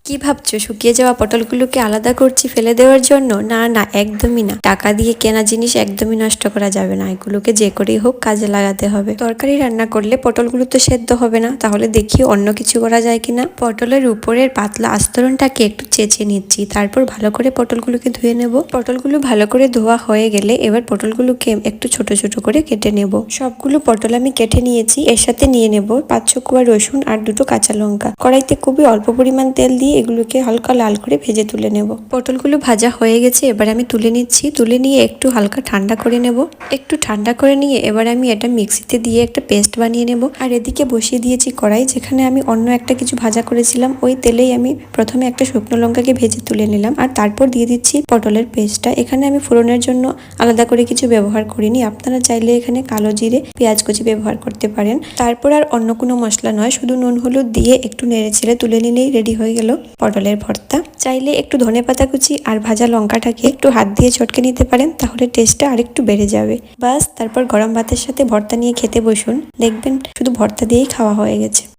কি ভাবছো শুকিয়ে যাওয়া পটলগুলোকে আলাদা করছি ফেলে দেওয়ার জন্য? না না, একদমই না। টাকা দিয়ে কেনা জিনিস একদমই নষ্ট করা যাবে না, এগুলোকে যে করেই হোক কাজে লাগাতে হবে। তরকারি রান্না করলে পটলগুলো তো সেদ্ধ হবে না, তাহলে দেখি অন্য কিছু করা যায় কিনা। পটলের উপরের পাতলা আস্তরণটাকে একটু চেঁচে নিচ্ছি, তারপর ভালো করে পটলগুলোকে ধুয়ে নেব। পটলগুলো ভালো করে ধোয়া হয়ে গেলে এবার পটলগুলোকে একটু ছোট ছোট করে কেটে নেব। সবগুলো পটল আমি কেটে নিয়েছি, এর সাথে নিয়ে নেব 5-6 কোয়া রসুন আর 2টো কাঁচা লঙ্কা। কড়াইতে খুবই অল্প পরিমাণ তেল দিয়ে এগুলোকে হালকা লাল করে ভেজে তুলে নেব। পটলগুলো ভাজা হয়ে গেছে, এবার আমি তুলে নিচ্ছি। তুলে নিয়ে একটু হালকা ঠান্ডা করে নেব। একটু ঠান্ডা করে নিয়ে এবার আমি এটা মিক্সিতে দিয়ে একটা পেস্ট বানিয়ে নেব। আর এদিকে বসিয়ে দিয়েছি কড়াই, যেখানে আমি অন্য একটা কিছু ভাজা করেছিলাম। ওই তেলেই আমি প্রথমে একটা শুকনো লঙ্কাকে ভেজে তুলে নিলাম, আর তারপর দিয়ে দিচ্ছি পটলের পেস্টটা। এখানে আমি ফোড়নের জন্য আলাদা করে কিছু ব্যবহার করিনি, আপনারা চাইলে এখানে কালো জিরে, পেঁয়াজ কুচি ব্যবহার করতে পারেন। তারপর আর অন্য কোনো মশলা নয়, শুধু নুন হলুদ দিয়ে একটু নেড়ে ছেড়ে তুলে নিলেই রেডি হয়ে গেল পটলের ভর্তা। চাইলে একটু ধনেপাতা কুচি আর ভাজা লঙ্কাটাকে একটু হাত দিয়ে চটকে নিতে পারেন, তাহলে টেস্টটা আরেকটু বেড়ে যাবে। বাস, তারপর গরম ভাতের সাথে ভর্তা নিয়ে খেতে বসুন, দেখবেন শুধু ভর্তা দিয়েই খাওয়া হয়ে গেছে।